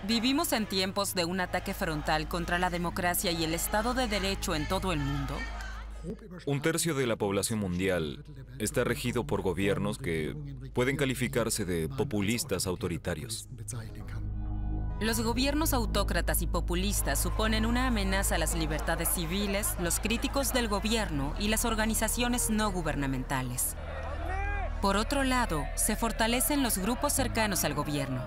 ¿Vivimos en tiempos de un ataque frontal contra la democracia y el Estado de Derecho en todo el mundo? Un tercio de la población mundial está regido por gobiernos que pueden calificarse de populistas autoritarios. Los gobiernos autócratas y populistas suponen una amenaza a las libertades civiles, los críticos del gobierno y las organizaciones no gubernamentales. Por otro lado, se fortalecen los grupos cercanos al gobierno.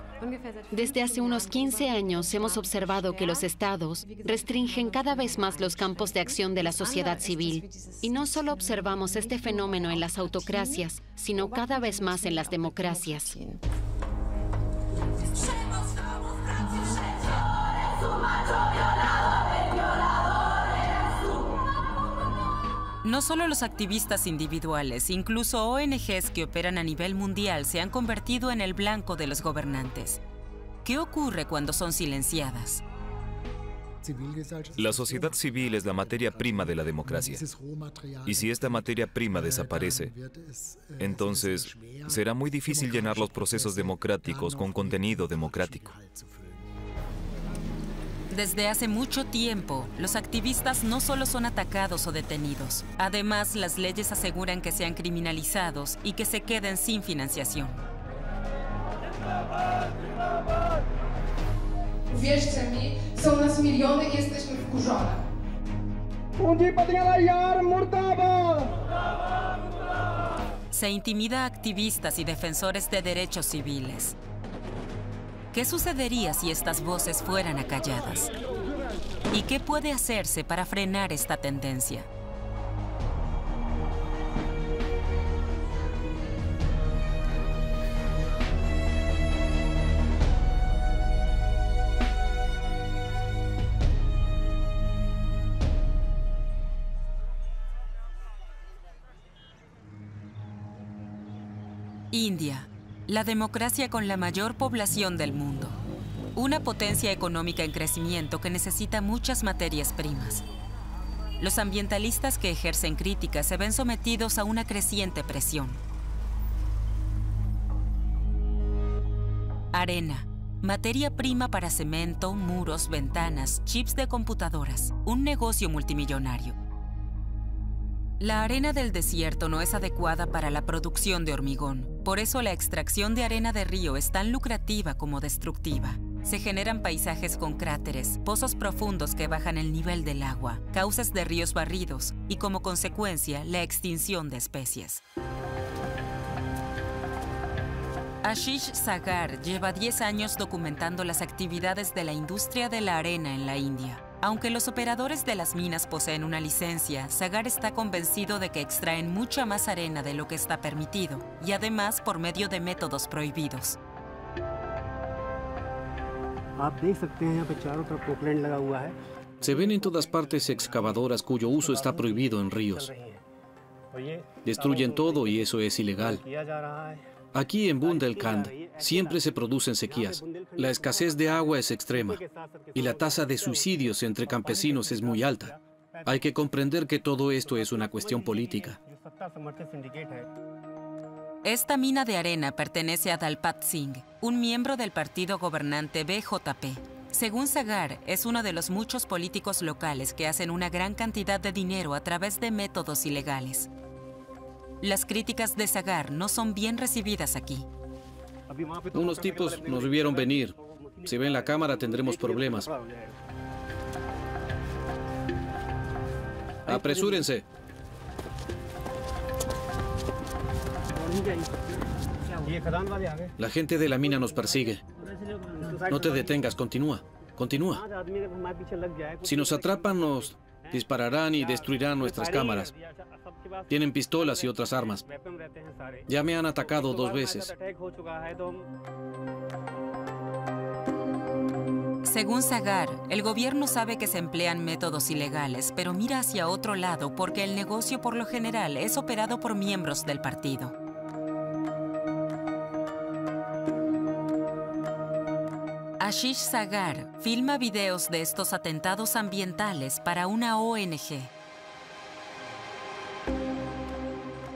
Desde hace unos 15 años hemos observado que los estados restringen cada vez más los campos de acción de la sociedad civil. Y no solo observamos este fenómeno en las autocracias, sino cada vez más en las democracias. No solo los activistas individuales, incluso ONGs que operan a nivel mundial se han convertido en el blanco de los gobernantes. ¿Qué ocurre cuando son silenciadas? La sociedad civil es la materia prima de la democracia. Y si esta materia prima desaparece, entonces será muy difícil llenar los procesos democráticos con contenido democrático. Desde hace mucho tiempo, los activistas no solo son atacados o detenidos. Además, las leyes aseguran que sean criminalizados y que se queden sin financiación. Wierzcie mi, są nas miliony i jesteśmy wkurzone. Se intimida a activistas y defensores de derechos civiles. ¿Qué sucedería si estas voces fueran acalladas? ¿Y qué puede hacerse para frenar esta tendencia? India, la democracia con la mayor población del mundo. Una potencia económica en crecimiento que necesita muchas materias primas. Los ambientalistas que ejercen críticas se ven sometidos a una creciente presión. Arena, materia prima para cemento, muros, ventanas, chips de computadoras. Un negocio multimillonario. La arena del desierto no es adecuada para la producción de hormigón. Por eso la extracción de arena de río es tan lucrativa como destructiva. Se generan paisajes con cráteres, pozos profundos que bajan el nivel del agua, cauces de ríos barridos y, como consecuencia, la extinción de especies. Ashish Sagar lleva 10 años documentando las actividades de la industria de la arena en la India. Aunque los operadores de las minas poseen una licencia, Sagar está convencido de que extraen mucha más arena de lo que está permitido, y además por medio de métodos prohibidos. Se ven en todas partes excavadoras cuyo uso está prohibido en ríos. Destruyen todo y eso es ilegal. Aquí en Bundelkhand siempre se producen sequías. La escasez de agua es extrema y la tasa de suicidios entre campesinos es muy alta. Hay que comprender que todo esto es una cuestión política. Esta mina de arena pertenece a Dalpat Singh, un miembro del partido gobernante BJP. Según Sagar, es uno de los muchos políticos locales que hacen una gran cantidad de dinero a través de métodos ilegales. Las críticas de Sagar no son bien recibidas aquí. Unos tipos nos vieron venir. Si ven la cámara tendremos problemas. Apresúrense. La gente de la mina nos persigue. No te detengas, continúa. Continúa. Si nos atrapan, nos dispararán y destruirán nuestras cámaras. Tienen pistolas y otras armas. Ya me han atacado 2 veces. Según Sagar, el gobierno sabe que se emplean métodos ilegales, pero mira hacia otro lado porque el negocio por lo general es operado por miembros del partido. Ashish Sagar filma videos de estos atentados ambientales para una ONG.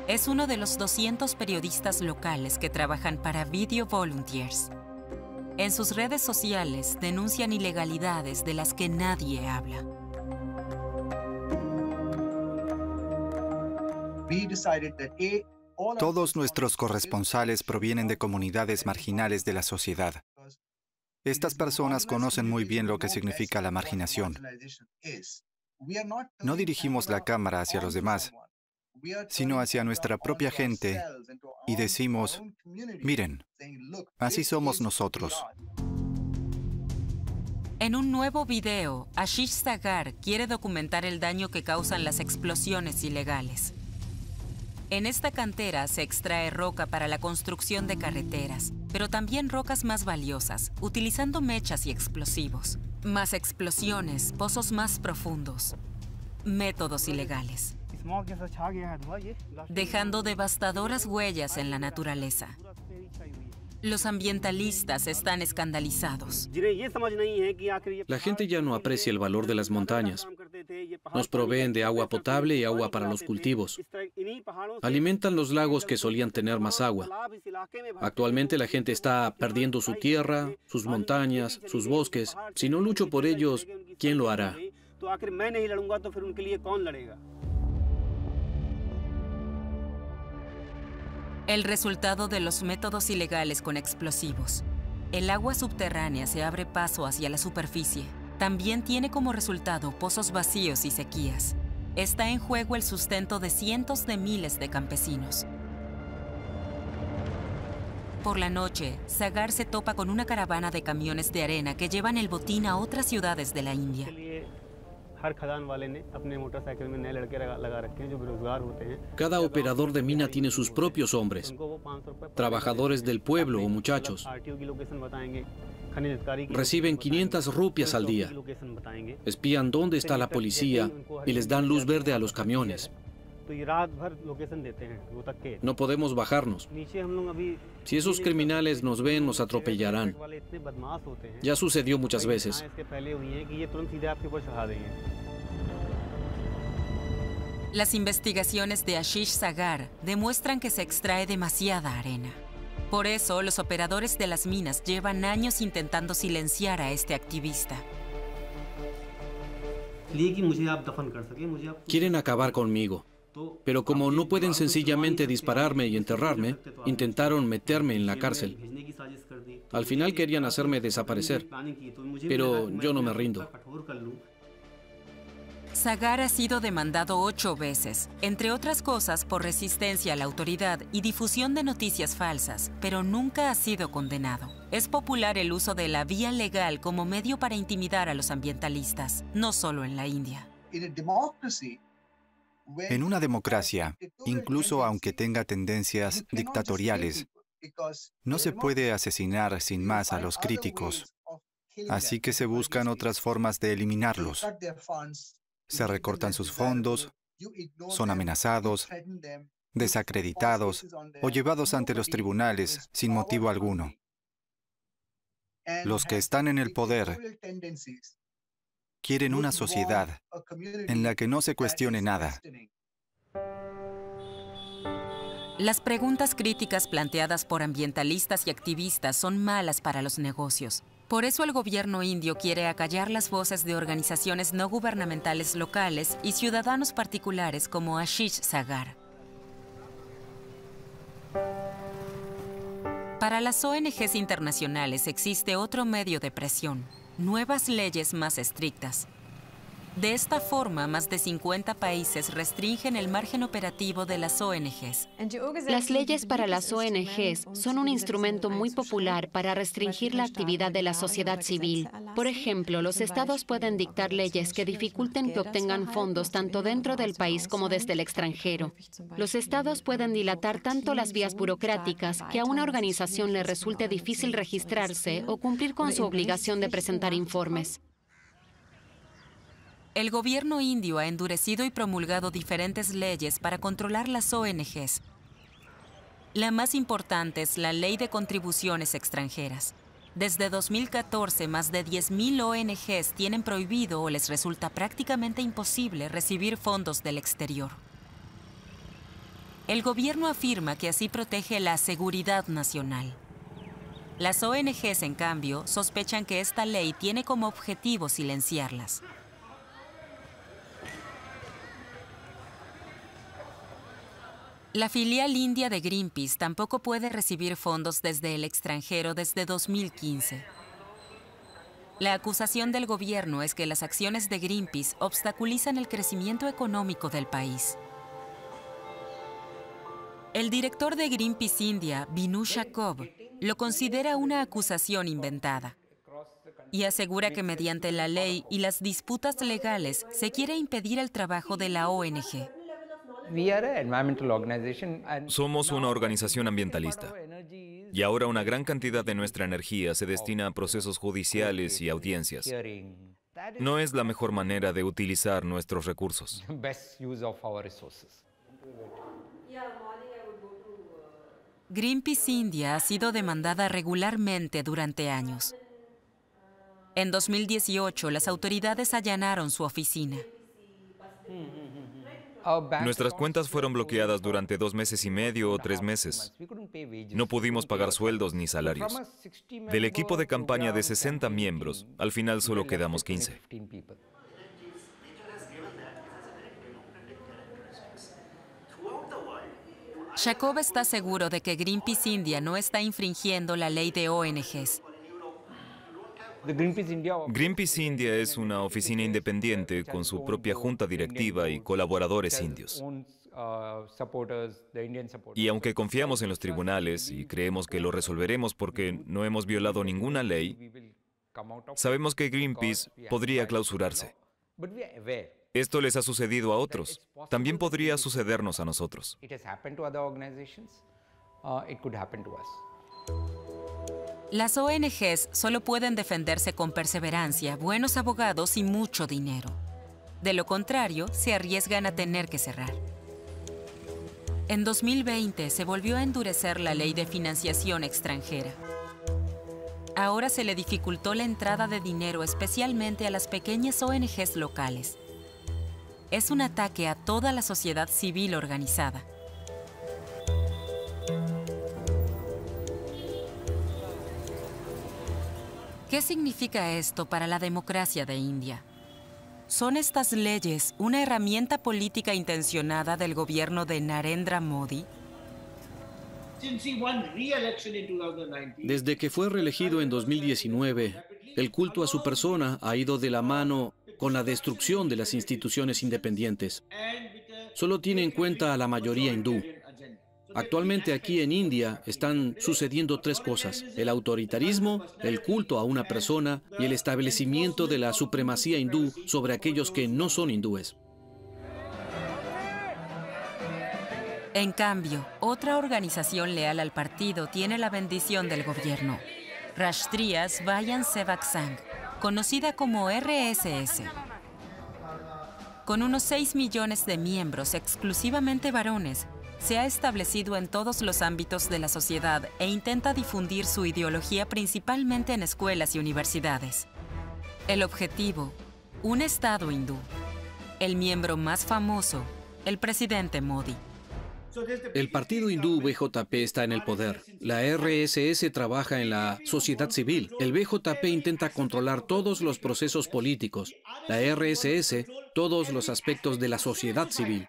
Es uno de los 200 periodistas locales que trabajan para Video Volunteers. En sus redes sociales denuncian ilegalidades de las que nadie habla. Todos nuestros corresponsales provienen de comunidades marginales de la sociedad. Estas personas conocen muy bien lo que significa la marginación. No dirigimos la cámara hacia los demás, sino hacia nuestra propia gente y decimos, miren, así somos nosotros. En un nuevo video, Ashish Sagar quiere documentar el daño que causan las explosiones ilegales. En esta cantera se extrae roca para la construcción de carreteras, pero también rocas más valiosas, utilizando mechas y explosivos. Más explosiones, pozos más profundos, métodos ilegales, dejando devastadoras huellas en la naturaleza. Los ambientalistas están escandalizados. La gente ya no aprecia el valor de las montañas. Nos proveen de agua potable y agua para los cultivos. Alimentan los lagos que solían tener más agua. Actualmente la gente está perdiendo su tierra, sus montañas, sus bosques. Si no lucho por ellos, ¿quién lo hará? El resultado de los métodos ilegales con explosivos. El agua subterránea se abre paso hacia la superficie. También tiene como resultado pozos vacíos y sequías. Está en juego el sustento de cientos de miles de campesinos. Por la noche, Sagar se topa con una caravana de camiones de arena que llevan el botín a otras ciudades de la India. Cada operador de mina tiene sus propios hombres, trabajadores del pueblo o muchachos. Reciben 500 rupias al día. Espían dónde está la policía y les dan luz verde a los camiones. No podemos bajarnos. Si esos criminales nos ven, nos atropellarán. Ya sucedió muchas veces. Las investigaciones de Ashish Sagar demuestran que se extrae demasiada arena. Por eso, los operadores de las minas llevan años intentando silenciar a este activista. Quieren acabar conmigo. Pero como no pueden sencillamente dispararme y enterrarme, intentaron meterme en la cárcel. Al final querían hacerme desaparecer, pero yo no me rindo. Sagar ha sido demandado 8 veces, entre otras cosas por resistencia a la autoridad y difusión de noticias falsas, pero nunca ha sido condenado. Es popular el uso de la vía legal como medio para intimidar a los ambientalistas, no solo en la India. En una democracia, incluso aunque tenga tendencias dictatoriales, no se puede asesinar sin más a los críticos, así que se buscan otras formas de eliminarlos. Se recortan sus fondos, son amenazados, desacreditados o llevados ante los tribunales sin motivo alguno. Los que están en el poder quieren una sociedad en la que no se cuestione nada. Las preguntas críticas planteadas por ambientalistas y activistas son malas para los negocios. Por eso el gobierno indio quiere acallar las voces de organizaciones no gubernamentales locales y ciudadanos particulares como Ashish Sagar. Para las ONGs internacionales existe otro medio de presión: nuevas leyes más estrictas. De esta forma, más de 50 países restringen el margen operativo de las ONGs. Las leyes para las ONGs son un instrumento muy popular para restringir la actividad de la sociedad civil. Por ejemplo, los estados pueden dictar leyes que dificulten que obtengan fondos tanto dentro del país como desde el extranjero. Los estados pueden dilatar tanto las vías burocráticas que a una organización le resulte difícil registrarse o cumplir con su obligación de presentar informes. El gobierno indio ha endurecido y promulgado diferentes leyes para controlar las ONGs. La más importante es la Ley de Contribuciones Extranjeras. Desde 2014, más de 10.000 ONGs tienen prohibido o les resulta prácticamente imposible recibir fondos del exterior. El gobierno afirma que así protege la seguridad nacional. Las ONGs, en cambio, sospechan que esta ley tiene como objetivo silenciarlas. La filial india de Greenpeace tampoco puede recibir fondos desde el extranjero desde 2015. La acusación del gobierno es que las acciones de Greenpeace obstaculizan el crecimiento económico del país. El director de Greenpeace India, Vinu Jacob, lo considera una acusación inventada y asegura que mediante la ley y las disputas legales se quiere impedir el trabajo de la ONG. Somos una organización ambientalista y ahora una gran cantidad de nuestra energía se destina a procesos judiciales y audiencias. No es la mejor manera de utilizar nuestros recursos. Greenpeace India ha sido demandada regularmente durante años. En 2018, las autoridades allanaron su oficina. Nuestras cuentas fueron bloqueadas durante 2 meses y medio o 3 meses. No pudimos pagar sueldos ni salarios. Del equipo de campaña de 60 miembros, al final solo quedamos 15. Jacob está seguro de que Greenpeace India no está infringiendo la ley de ONGs. Greenpeace India es una oficina independiente con su propia junta directiva y colaboradores indios. Y aunque confiamos en los tribunales y creemos que lo resolveremos porque no hemos violado ninguna ley, sabemos que Greenpeace podría clausurarse. Esto les ha sucedido a otros. También podría sucedernos a nosotros. Las ONGs solo pueden defenderse con perseverancia, buenos abogados y mucho dinero. De lo contrario, se arriesgan a tener que cerrar. En 2020 se volvió a endurecer la ley de financiación extranjera. Ahora se le dificultó la entrada de dinero especialmente a las pequeñas ONGs locales. Es un ataque a toda la sociedad civil organizada. ¿Qué significa esto para la democracia de India? ¿Son estas leyes una herramienta política intencionada del gobierno de Narendra Modi? Desde que fue reelegido en 2019, el culto a su persona ha ido de la mano con la destrucción de las instituciones independientes. Solo tiene en cuenta a la mayoría hindú. Actualmente aquí en India están sucediendo 3 cosas: el autoritarismo, el culto a una persona y el establecimiento de la supremacía hindú sobre aquellos que no son hindúes. En cambio, otra organización leal al partido tiene la bendición del gobierno: Rashtriya Swayan Sevak Sangh, conocida como RSS. Con unos 6 millones de miembros, exclusivamente varones, se ha establecido en todos los ámbitos de la sociedad e intenta difundir su ideología principalmente en escuelas y universidades. El objetivo: un Estado hindú. El miembro más famoso, el presidente Modi. El partido hindú BJP está en el poder. La RSS trabaja en la sociedad civil. El BJP intenta controlar todos los procesos políticos. La RSS, todos los aspectos de la sociedad civil.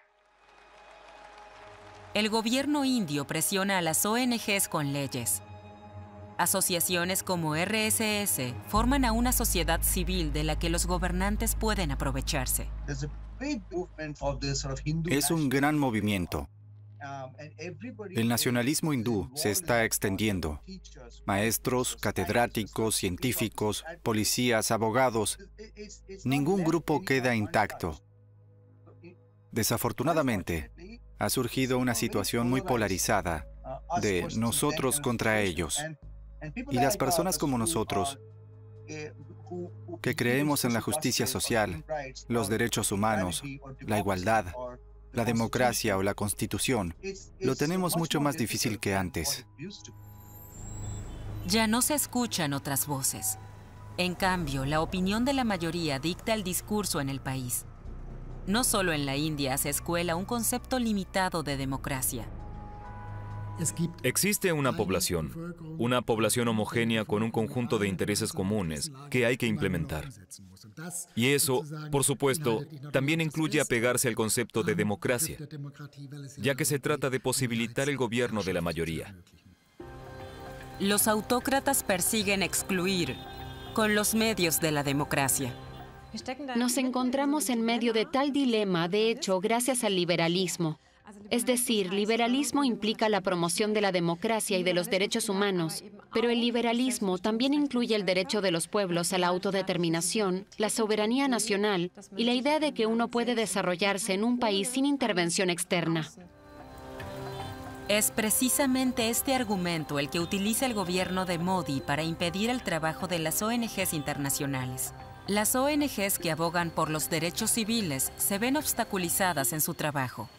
El gobierno indio presiona a las ONGs con leyes. Asociaciones como RSS forman a una sociedad civil de la que los gobernantes pueden aprovecharse. Es un gran movimiento. El nacionalismo hindú se está extendiendo. Maestros, catedráticos, científicos, policías, abogados. Ningún grupo queda intacto. Desafortunadamente, ha surgido una situación muy polarizada de nosotros contra ellos. Y las personas como nosotros, que creemos en la justicia social, los derechos humanos, la igualdad, la democracia o la Constitución, lo tenemos mucho más difícil que antes. Ya no se escuchan otras voces. En cambio, la opinión de la mayoría dicta el discurso en el país. No solo en la India se escuela un concepto limitado de democracia. Existe una población homogénea con un conjunto de intereses comunes que hay que implementar. Y eso, por supuesto, también incluye apegarse al concepto de democracia, ya que se trata de posibilitar el gobierno de la mayoría. Los autócratas persiguen excluir con los medios de la democracia. Nos encontramos en medio de tal dilema, de hecho, gracias al liberalismo. Es decir, liberalismo implica la promoción de la democracia y de los derechos humanos, pero el liberalismo también incluye el derecho de los pueblos a la autodeterminación, la soberanía nacional y la idea de que uno puede desarrollarse en un país sin intervención externa. Es precisamente este argumento el que utiliza el gobierno de Modi para impedir el trabajo de las ONGs internacionales. Las ONGs que abogan por los derechos civiles se ven obstaculizadas en su trabajo.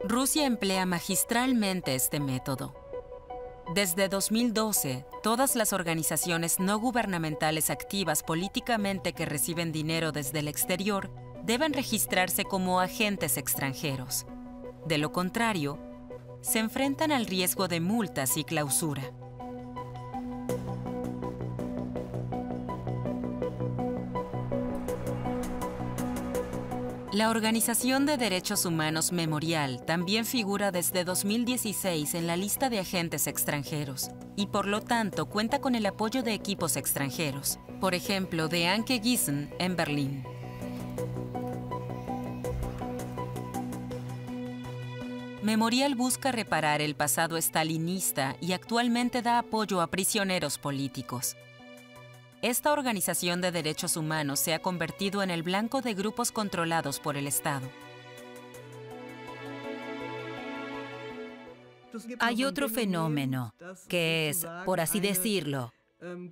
Rusia emplea magistralmente este método. Desde 2012, todas las organizaciones no gubernamentales activas políticamente que reciben dinero desde el exterior deben registrarse como agentes extranjeros. De lo contrario, se enfrentan al riesgo de multas y clausura. La Organización de Derechos Humanos Memorial también figura desde 2016 en la lista de agentes extranjeros y por lo tanto cuenta con el apoyo de equipos extranjeros, por ejemplo de Anke Giesen en Berlín. Memorial busca reparar el pasado estalinista y actualmente da apoyo a prisioneros políticos. Esta organización de derechos humanos se ha convertido en el blanco de grupos controlados por el Estado. Hay otro fenómeno, que es, por así decirlo,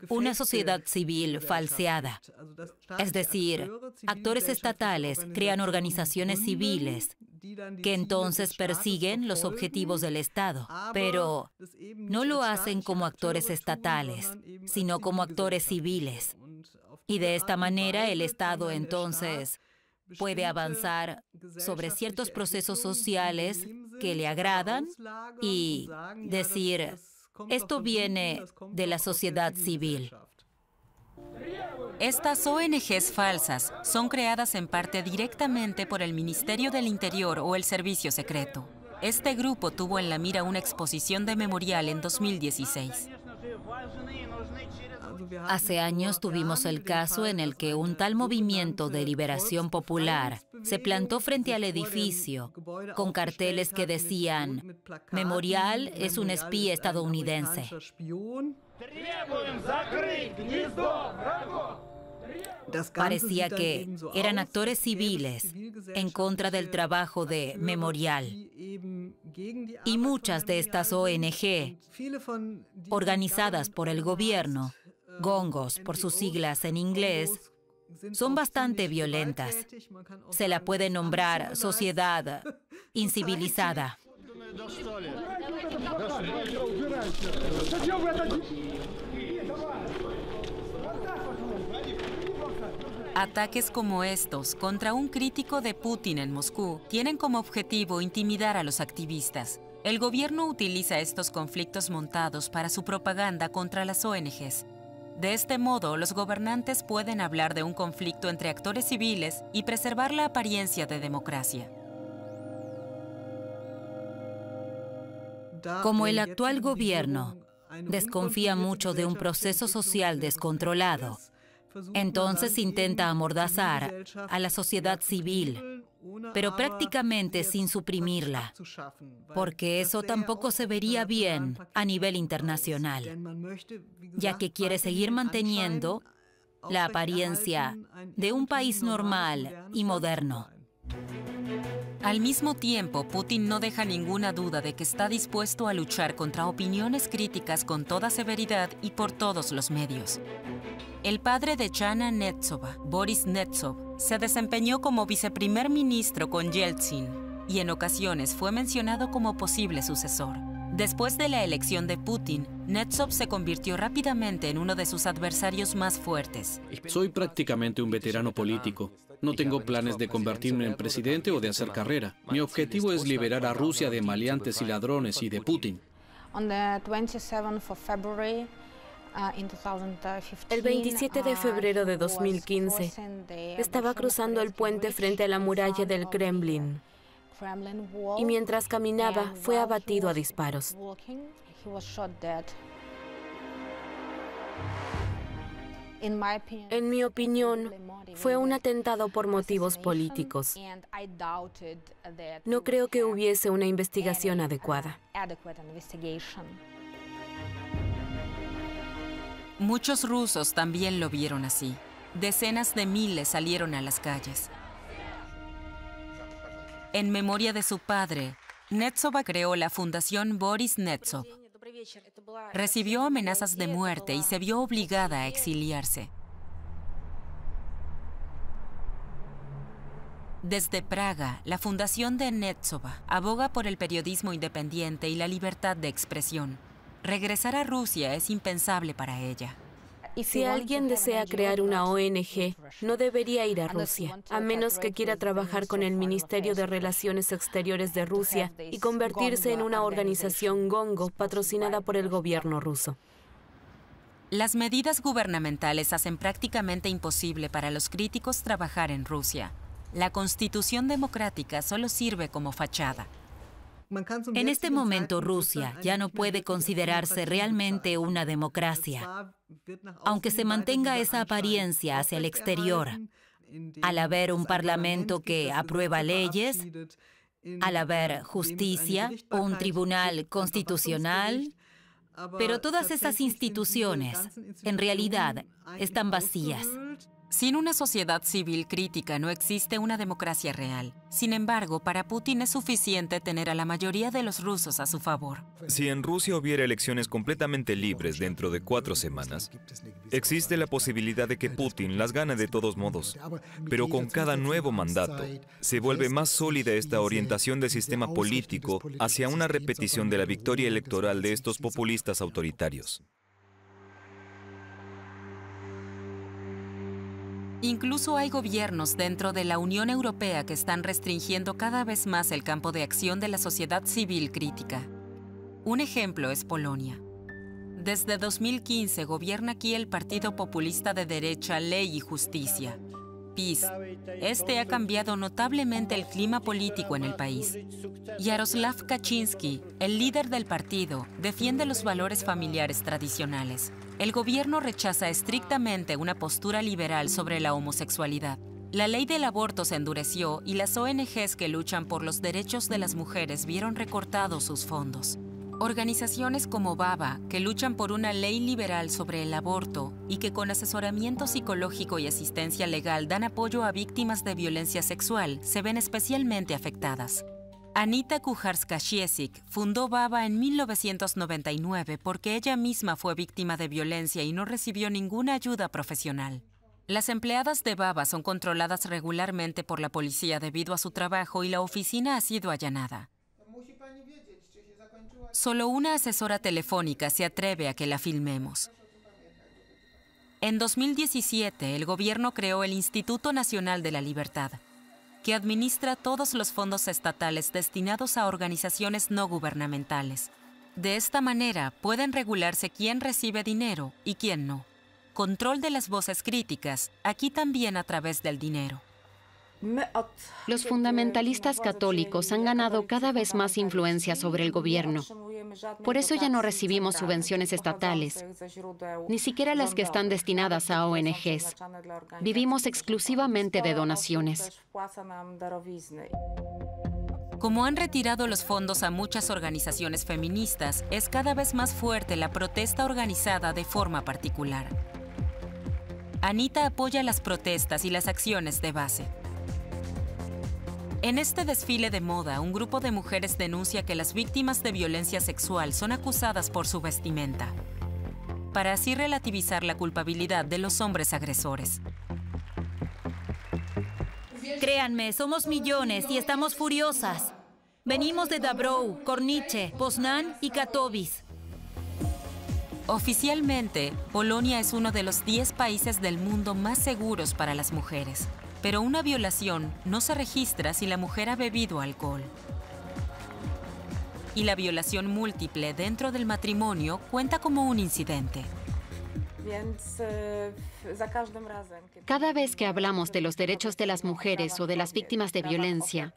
una sociedad civil falseada. Es decir, actores estatales crean organizaciones civiles que entonces persiguen los objetivos del Estado, pero no lo hacen como actores estatales, sino como actores civiles. Y de esta manera el Estado entonces puede avanzar sobre ciertos procesos sociales que le agradan y decir, esto viene de la sociedad civil. Estas ONGs falsas son creadas en parte directamente por el Ministerio del Interior o el Servicio Secreto. Este grupo tuvo en la mira una exposición de Memorial en 2016. Hace años tuvimos el caso en el que un tal movimiento de liberación popular se plantó frente al edificio con carteles que decían: Memorial es un espía estadounidense. Parecía que eran actores civiles en contra del trabajo de Memorial. Y muchas de estas ONG, organizadas por el gobierno, Gongos por sus siglas en inglés, son bastante violentas. Se la puede nombrar sociedad incivilizada. Ataques como estos contra un crítico de Putin en Moscú tienen como objetivo intimidar a los activistas. El gobierno utiliza estos conflictos montados para su propaganda contra las ONGs. De este modo, los gobernantes pueden hablar de un conflicto entre actores civiles y preservar la apariencia de democracia. Como el actual gobierno desconfía mucho de un proceso social descontrolado, entonces intenta amordazar a la sociedad civil, pero prácticamente sin suprimirla, porque eso tampoco se vería bien a nivel internacional, ya que quiere seguir manteniendo la apariencia de un país normal y moderno. Al mismo tiempo, Putin no deja ninguna duda de que está dispuesto a luchar contra opiniones críticas con toda severidad y por todos los medios. El padre de Chana Netsova, Boris Nemtsov, se desempeñó como viceprimer ministro con Yeltsin y en ocasiones fue mencionado como posible sucesor. Después de la elección de Putin, Nemtsov se convirtió rápidamente en uno de sus adversarios más fuertes. Soy prácticamente un veterano político No tengo planes de convertirme en presidente o de hacer carrera. Mi objetivo es liberar a Rusia de maleantes y ladrones y de Putin. El 27 de febrero de 2015, estaba cruzando el puente frente a la muralla del Kremlin y mientras caminaba fue abatido a disparos. En mi opinión, fue un atentado por motivos políticos. No creo que hubiese una investigación adecuada. Muchos rusos también lo vieron así. Decenas de miles salieron a las calles. En memoria de su padre, Netsova creó la Fundación Boris Nemtsov. Recibió amenazas de muerte y se vio obligada a exiliarse. Desde Praga, la Fundación de Netsova aboga por el periodismo independiente y la libertad de expresión. Regresar a Rusia es impensable para ella. Si alguien desea crear una ONG, no debería ir a Rusia, a menos que quiera trabajar con el Ministerio de Relaciones Exteriores de Rusia y convertirse en una organización gongo patrocinada por el gobierno ruso. Las medidas gubernamentales hacen prácticamente imposible para los críticos trabajar en Rusia. La Constitución democrática solo sirve como fachada. En este momento, Rusia ya no puede considerarse realmente una democracia, aunque se mantenga esa apariencia hacia el exterior. Al haber un parlamento que aprueba leyes, al haber justicia o un tribunal constitucional, pero todas esas instituciones, en realidad, están vacías. Sin una sociedad civil crítica no existe una democracia real. Sin embargo, para Putin es suficiente tener a la mayoría de los rusos a su favor. Si en Rusia hubiera elecciones completamente libres dentro de 4 semanas, existe la posibilidad de que Putin las gane de todos modos. Pero con cada nuevo mandato, se vuelve más sólida esta orientación del sistema político hacia una repetición de la victoria electoral de estos populistas autoritarios. Incluso hay gobiernos dentro de la Unión Europea que están restringiendo cada vez más el campo de acción de la sociedad civil crítica. Un ejemplo es Polonia. Desde 2015 gobierna aquí el partido populista de derecha Ley y Justicia, PiS. Este ha cambiado notablemente el clima político en el país. Yaroslav Kaczynski, el líder del partido, defiende los valores familiares tradicionales. El gobierno rechaza estrictamente una postura liberal sobre la homosexualidad. La ley del aborto se endureció y las ONGs que luchan por los derechos de las mujeres vieron recortados sus fondos. Organizaciones como BABA, que luchan por una ley liberal sobre el aborto y que con asesoramiento psicológico y asistencia legal dan apoyo a víctimas de violencia sexual, se ven especialmente afectadas. Anita Kucharska-Ciesik fundó BABA en 1999 porque ella misma fue víctima de violencia y no recibió ninguna ayuda profesional. Las empleadas de BABA son controladas regularmente por la policía debido a su trabajo y la oficina ha sido allanada. Solo una asesora telefónica se atreve a que la filmemos. En 2017, el gobierno creó el Instituto Nacional de la Libertad, que administra todos los fondos estatales destinados a organizaciones no gubernamentales. De esta manera, pueden regularse quién recibe dinero y quién no. Control de las voces críticas, aquí también a través del dinero. Los fundamentalistas católicos han ganado cada vez más influencia sobre el gobierno. Por eso ya no recibimos subvenciones estatales, ni siquiera las que están destinadas a ONGs. Vivimos exclusivamente de donaciones. Como han retirado los fondos a muchas organizaciones feministas, es cada vez más fuerte la protesta organizada de forma particular. Anita apoya las protestas y las acciones de base. En este desfile de moda, un grupo de mujeres denuncia que las víctimas de violencia sexual son acusadas por su vestimenta, para así relativizar la culpabilidad de los hombres agresores. Créanme, somos millones y estamos furiosas. Venimos de Dąbrowa, Kornice, Poznań y Katowice. Oficialmente, Polonia es uno de los 10 países del mundo más seguros para las mujeres. Pero una violación no se registra si la mujer ha bebido alcohol. Y la violación múltiple dentro del matrimonio cuenta como un incidente. Cada vez que hablamos de los derechos de las mujeres o de las víctimas de violencia,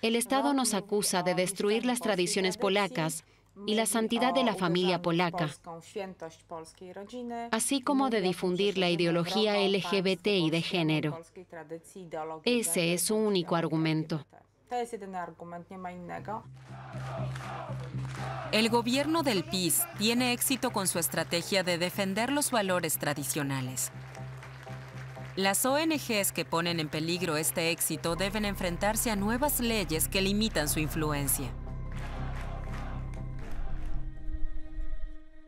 el Estado nos acusa de destruir las tradiciones polacas y la santidad de la familia polaca, así como de difundir la ideología LGBT y de género. Ese es su único argumento. El gobierno del PiS tiene éxito con su estrategia de defender los valores tradicionales. Las ONGs que ponen en peligro este éxito deben enfrentarse a nuevas leyes que limitan su influencia.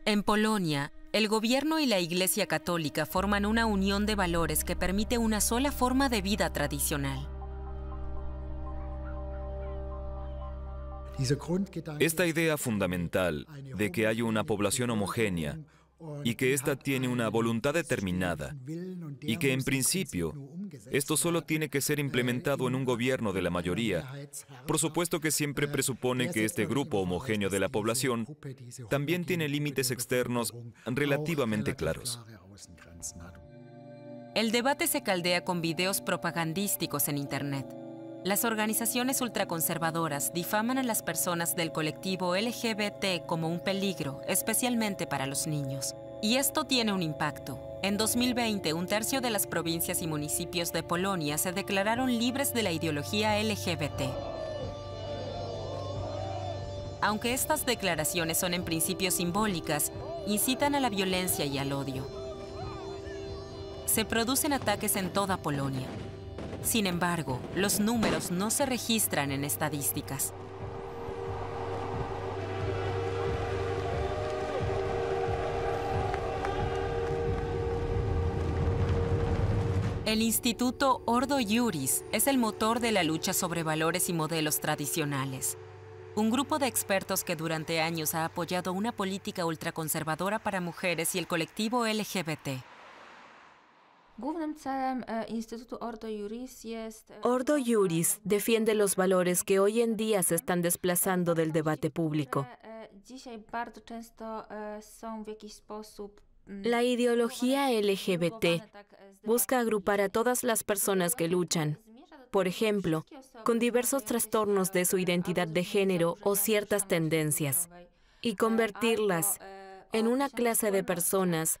En Polonia, el gobierno y la Iglesia Católica forman una unión de valores que permite una sola forma de vida tradicional. Esta idea fundamental de que hay una población homogénea y que ésta tiene una voluntad determinada y que en principio esto solo tiene que ser implementado en un gobierno de la mayoría, por supuesto que siempre presupone que este grupo homogéneo de la población también tiene límites externos relativamente claros. El debate se caldea con videos propagandísticos en Internet. Las organizaciones ultraconservadoras difaman a las personas del colectivo LGBT como un peligro, especialmente para los niños. Y esto tiene un impacto. En 2020, un tercio de las provincias y municipios de Polonia se declararon libres de la ideología LGBT. Aunque estas declaraciones son en principio simbólicas, incitan a la violencia y al odio. Se producen ataques en toda Polonia. Sin embargo, los números no se registran en estadísticas. El Instituto Ordo Iuris es el motor de la lucha sobre valores y modelos tradicionales. Un grupo de expertos que durante años ha apoyado una política ultraconservadora para mujeres y el colectivo LGBT. Ordo Iuris defiende los valores que hoy en día se están desplazando del debate público. La ideología LGBT busca agrupar a todas las personas que luchan, por ejemplo, con diversos trastornos de su identidad de género o ciertas tendencias, y convertirlas en una clase de personas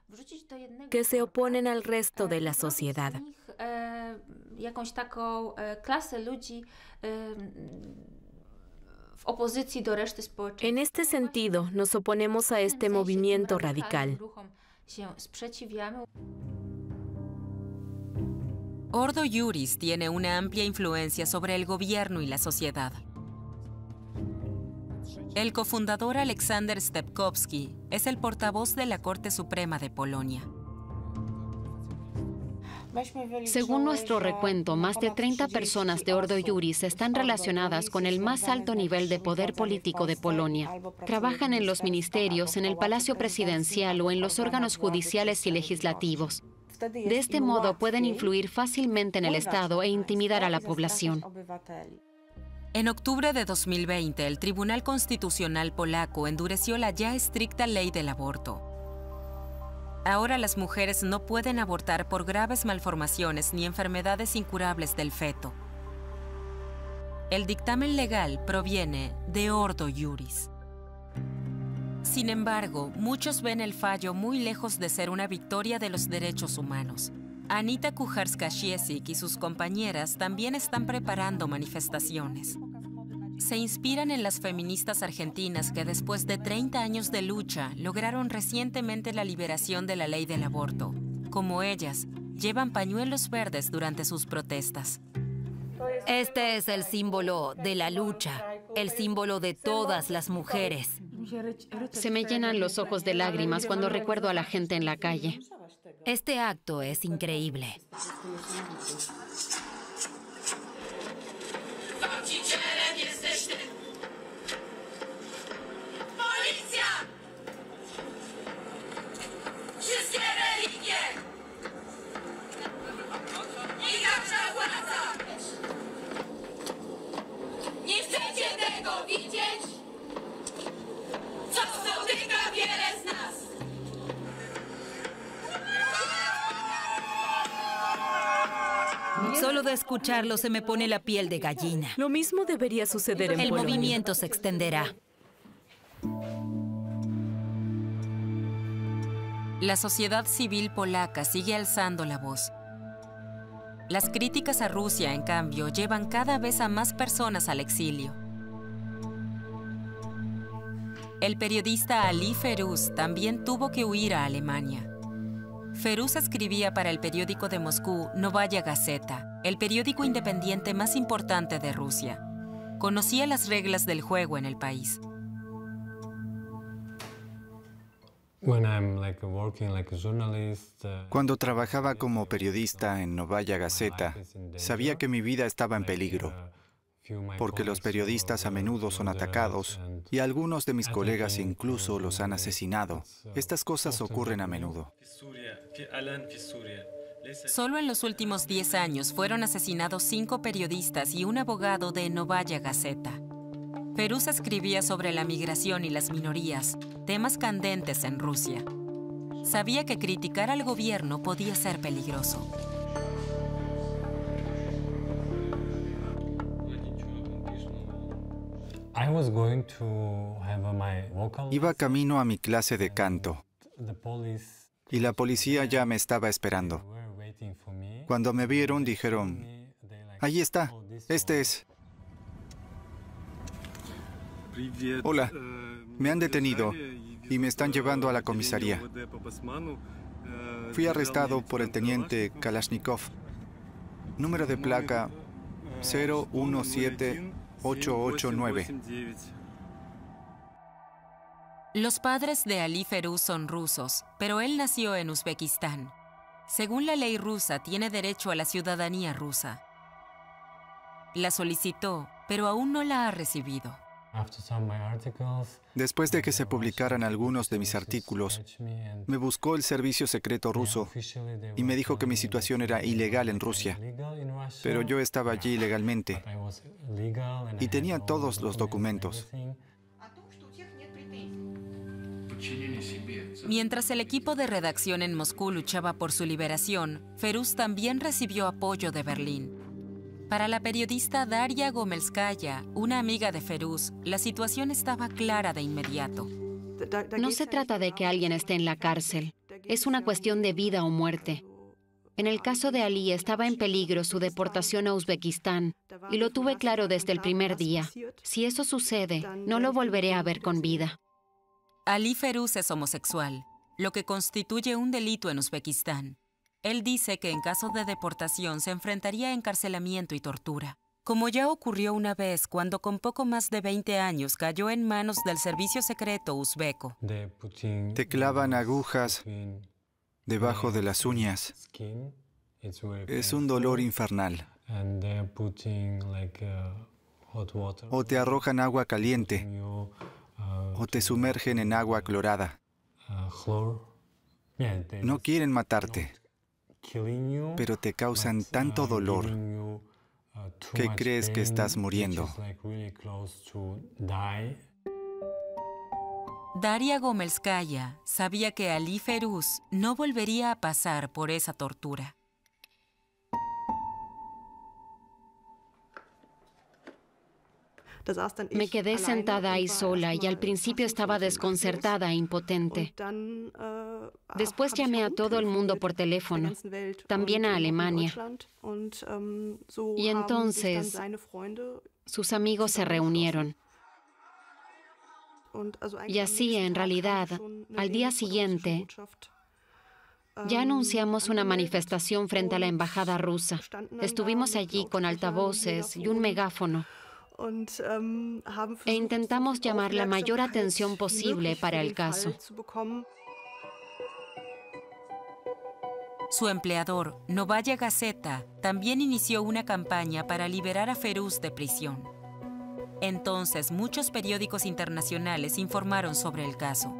que se oponen al resto de la sociedad. En este sentido, nos oponemos a este movimiento radical. Ordo Iuris tiene una amplia influencia sobre el gobierno y la sociedad. El cofundador Aleksander Stepkowski es el portavoz de la Corte Suprema de Polonia. Según nuestro recuento, más de 30 personas de Ordo Iuris están relacionadas con el más alto nivel de poder político de Polonia. Trabajan en los ministerios, en el Palacio Presidencial o en los órganos judiciales y legislativos. De este modo pueden influir fácilmente en el Estado e intimidar a la población. En octubre de 2020, el Tribunal Constitucional polaco endureció la ya estricta ley del aborto. Ahora las mujeres no pueden abortar por graves malformaciones ni enfermedades incurables del feto. El dictamen legal proviene de Ordo Iuris. Sin embargo, muchos ven el fallo muy lejos de ser una victoria de los derechos humanos. Anita Kucharska-Ciesik y sus compañeras también están preparando manifestaciones. Se inspiran en las feministas argentinas que después de 30 años de lucha lograron recientemente la liberación de la ley del aborto. Como ellas, llevan pañuelos verdes durante sus protestas. Este es el símbolo de la lucha, el símbolo de todas las mujeres. Se me llenan los ojos de lágrimas cuando recuerdo a la gente en la calle. Este acto es increíble. Policja! Wszystkie religie! I Solo de escucharlo se me pone la piel de gallina. Lo mismo debería suceder en El Polonia. movimiento se extenderá. La sociedad civil polaca sigue alzando la voz. Las críticas a Rusia, en cambio, llevan cada vez a más personas al exilio. El periodista Ali Feruz también tuvo que huir a Alemania. Feruz escribía para el periódico de Moscú Novaya Gazeta, el periódico independiente más importante de Rusia. Conocía las reglas del juego en el país. Cuando trabajaba como periodista en Novaya Gazeta, sabía que mi vida estaba en peligro, porque los periodistas a menudo son atacados y algunos de mis colegas incluso los han asesinado. Estas cosas ocurren a menudo. Solo en los últimos 10 años fueron asesinados 5 periodistas y un abogado de Novaya Gazeta. Feruz escribía sobre la migración y las minorías, temas candentes en Rusia. Sabía que criticar al gobierno podía ser peligroso. Iba camino a mi clase de canto y la policía ya me estaba esperando. Cuando me vieron, dijeron, «Ahí está, este es». Hola, me han detenido y me están llevando a la comisaría. Fui arrestado por el teniente Kalashnikov. Número de placa 017889. Los padres de Ali Feruz son rusos, pero él nació en Uzbekistán. Según la ley rusa, tiene derecho a la ciudadanía rusa. La solicitó, pero aún no la ha recibido. Después de que se publicaran algunos de mis artículos, me buscó el servicio secreto ruso y me dijo que mi situación era ilegal en Rusia, pero yo estaba allí legalmente y tenía todos los documentos. Mientras el equipo de redacción en Moscú luchaba por su liberación, Feruz también recibió apoyo de Berlín. Para la periodista Daria Gomelskaya, una amiga de Feruz, la situación estaba clara de inmediato. No se trata de que alguien esté en la cárcel. Es una cuestión de vida o muerte. En el caso de Ali, estaba en peligro su deportación a Uzbekistán, y lo tuve claro desde el primer día. Si eso sucede, no lo volveré a ver con vida. Ali Feruz es homosexual, lo que constituye un delito en Uzbekistán. Él dice que en caso de deportación se enfrentaría a encarcelamiento y tortura, como ya ocurrió una vez cuando con poco más de 20 años cayó en manos del servicio secreto uzbeco. Te clavan agujas debajo de las uñas. Es un dolor infernal. O te arrojan agua caliente, o te sumergen en agua clorada. No quieren matarte, pero te causan tanto dolor que crees que estás muriendo. Daria Gomelskaya sabía que Ali Feruz no volvería a pasar por esa tortura. Me quedé sentada ahí sola y al principio estaba desconcertada e impotente. Después llamé a todo el mundo por teléfono, también a Alemania. Y entonces sus amigos se reunieron. Y así, en realidad, al día siguiente, ya anunciamos una manifestación frente a la embajada rusa. Estuvimos allí con altavoces y un megáfono. E intentamos llamar la mayor atención posible para el caso. Su empleador, Novaya Gazeta, también inició una campaña para liberar a Feruz de prisión. Entonces, muchos periódicos internacionales informaron sobre el caso.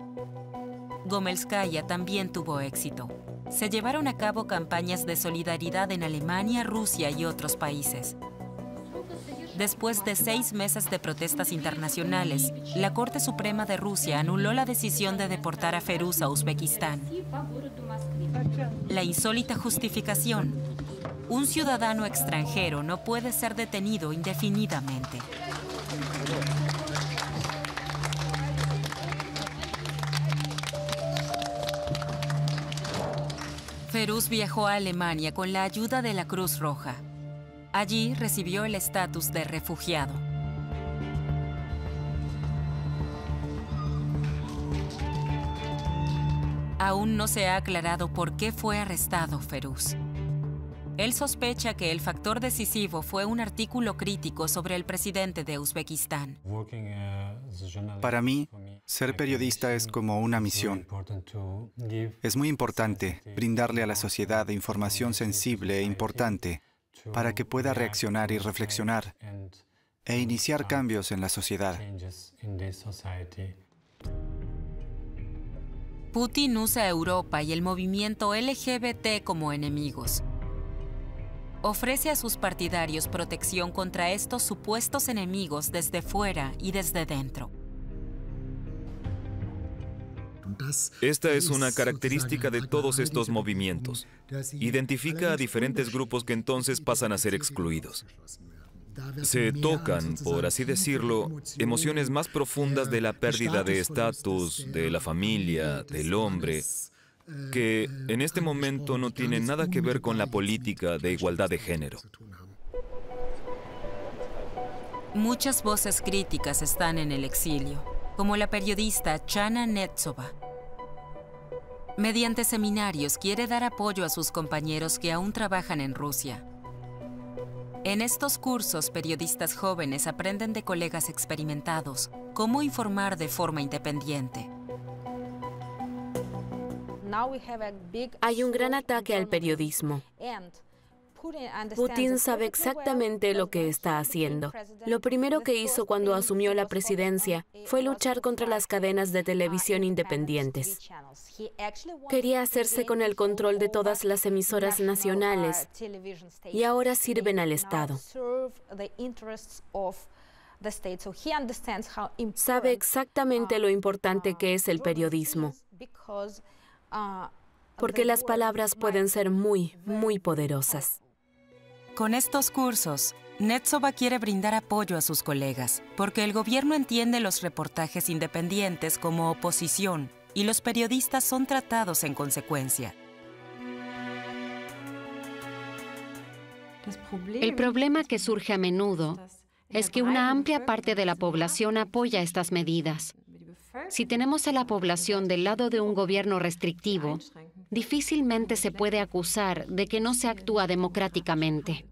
Gomelskaya también tuvo éxito. Se llevaron a cabo campañas de solidaridad en Alemania, Rusia y otros países. Después de 6 meses de protestas internacionales, la Corte Suprema de Rusia anuló la decisión de deportar a Feruz a Uzbekistán. La insólita justificación: Un ciudadano extranjero no puede ser detenido indefinidamente. Feruz viajó a Alemania con la ayuda de la Cruz Roja. Allí recibió el estatus de refugiado. Aún no se ha aclarado por qué fue arrestado Feruz. Él sospecha que el factor decisivo fue un artículo crítico sobre el presidente de Uzbekistán. Para mí, ser periodista es como una misión. Es muy importante brindarle a la sociedad información sensible e importante para que pueda reaccionar y reflexionar e iniciar cambios en la sociedad. Putin usa a Europa y el movimiento LGBT como enemigos. Ofrece a sus partidarios protección contra estos supuestos enemigos desde fuera y desde dentro. Esta es una característica de todos estos movimientos. Identifica a diferentes grupos que entonces pasan a ser excluidos. Se tocan, por así decirlo, emociones más profundas de la pérdida de estatus, de la familia, del hombre, que en este momento no tienen nada que ver con la política de igualdad de género. Muchas voces críticas están en el exilio, como la periodista Chana Netsova. Mediante seminarios quiere dar apoyo a sus compañeros que aún trabajan en Rusia. En estos cursos, periodistas jóvenes aprenden de colegas experimentados cómo informar de forma independiente. Hay un gran ataque al periodismo. Putin sabe exactamente lo que está haciendo. Lo primero que hizo cuando asumió la presidencia fue luchar contra las cadenas de televisión independientes. Quería hacerse con el control de todas las emisoras nacionales y ahora sirven al Estado. Sabe exactamente lo importante que es el periodismo, porque las palabras pueden ser muy, muy poderosas. Con estos cursos, Netsova quiere brindar apoyo a sus colegas, porque el gobierno entiende los reportajes independientes como oposición y los periodistas son tratados en consecuencia. El problema que surge a menudo es que una amplia parte de la población apoya estas medidas. Si tenemos a la población del lado de un gobierno restrictivo, difícilmente se puede acusar de que no se actúa democráticamente.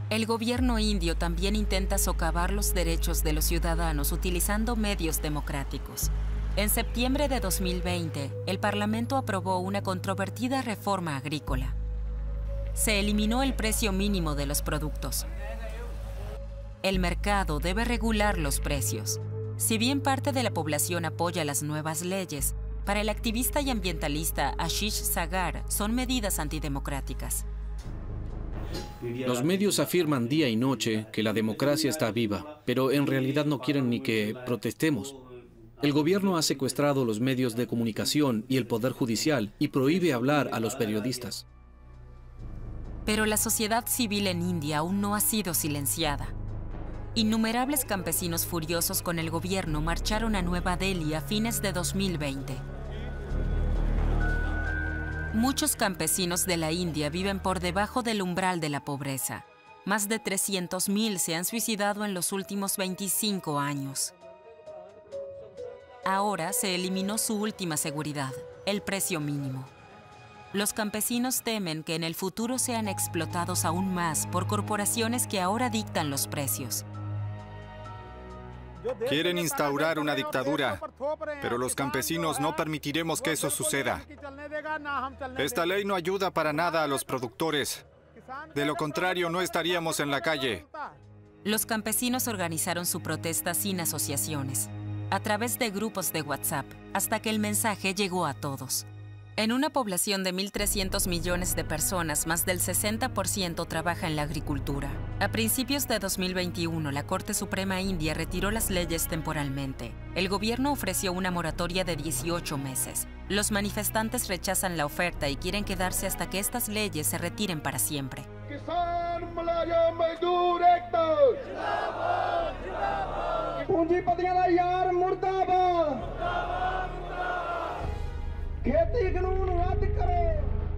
El gobierno indio también intenta socavar los derechos de los ciudadanos utilizando medios democráticos. En septiembre de 2020, el Parlamento aprobó una controvertida reforma agrícola. Se eliminó el precio mínimo de los productos. El mercado debe regular los precios. Si bien parte de la población apoya las nuevas leyes, para el activista y ambientalista Ashish Sagar son medidas antidemocráticas. Los medios afirman día y noche que la democracia está viva, pero en realidad no quieren ni que protestemos. El gobierno ha secuestrado los medios de comunicación y el poder judicial y prohíbe hablar a los periodistas. Pero la sociedad civil en India aún no ha sido silenciada. Innumerables campesinos furiosos con el gobierno marcharon a Nueva Delhi a fines de 2020. Muchos campesinos de la India viven por debajo del umbral de la pobreza. Más de 300.000 se han suicidado en los últimos 25 años. Ahora se eliminó su última seguridad, el precio mínimo. Los campesinos temen que en el futuro sean explotados aún más por corporaciones que ahora dictan los precios. Quieren instaurar una dictadura, pero los campesinos no permitiremos que eso suceda. Esta ley no ayuda para nada a los productores. De lo contrario, no estaríamos en la calle. Los campesinos organizaron su protesta sin asociaciones, a través de grupos de WhatsApp, hasta que el mensaje llegó a todos. En una población de 1.300 millones de personas, más del 60% trabaja en la agricultura. A principios de 2021, la Corte Suprema India retiró las leyes temporalmente. El gobierno ofreció una moratoria de 18 meses. Los manifestantes rechazan la oferta y quieren quedarse hasta que estas leyes se retiren para siempre.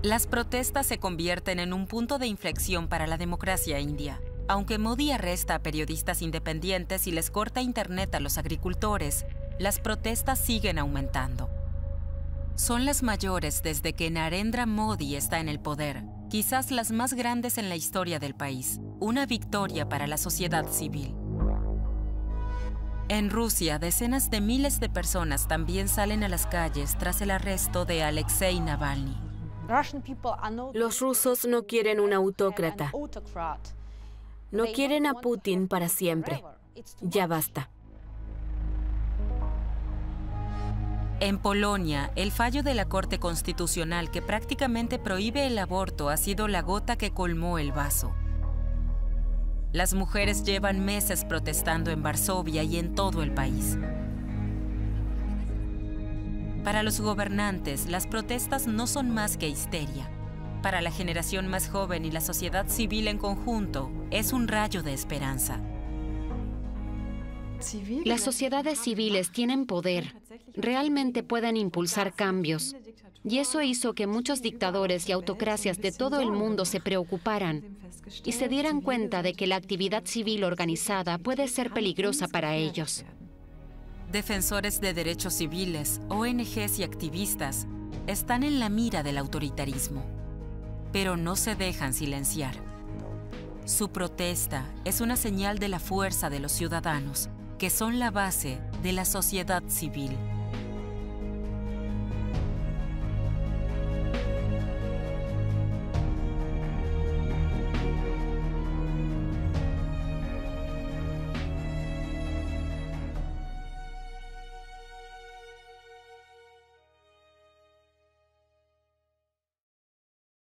Las protestas se convierten en un punto de inflexión para la democracia india. Aunque Modi arresta a periodistas independientes y les corta internet a los agricultores, las protestas siguen aumentando. Son las mayores desde que Narendra Modi está en el poder, quizás las más grandes en la historia del país. Una victoria para la sociedad civil. En Rusia, decenas de miles de personas también salen a las calles tras el arresto de Alexei Navalny. Los rusos no quieren un autócrata. No quieren a Putin para siempre. Ya basta. En Polonia, el fallo de la Corte Constitucional que prácticamente prohíbe el aborto ha sido la gota que colmó el vaso. Las mujeres llevan meses protestando en Varsovia y en todo el país. Para los gobernantes, las protestas no son más que histeria. Para la generación más joven y la sociedad civil en conjunto, es un rayo de esperanza. Las sociedades civiles tienen poder, realmente pueden impulsar cambios. Y eso hizo que muchos dictadores y autocracias de todo el mundo se preocuparan y se dieran cuenta de que la actividad civil organizada puede ser peligrosa para ellos. Defensores de derechos civiles, ONGs y activistas están en la mira del autoritarismo, pero no se dejan silenciar. Su protesta es una señal de la fuerza de los ciudadanos, que son la base de la sociedad civil.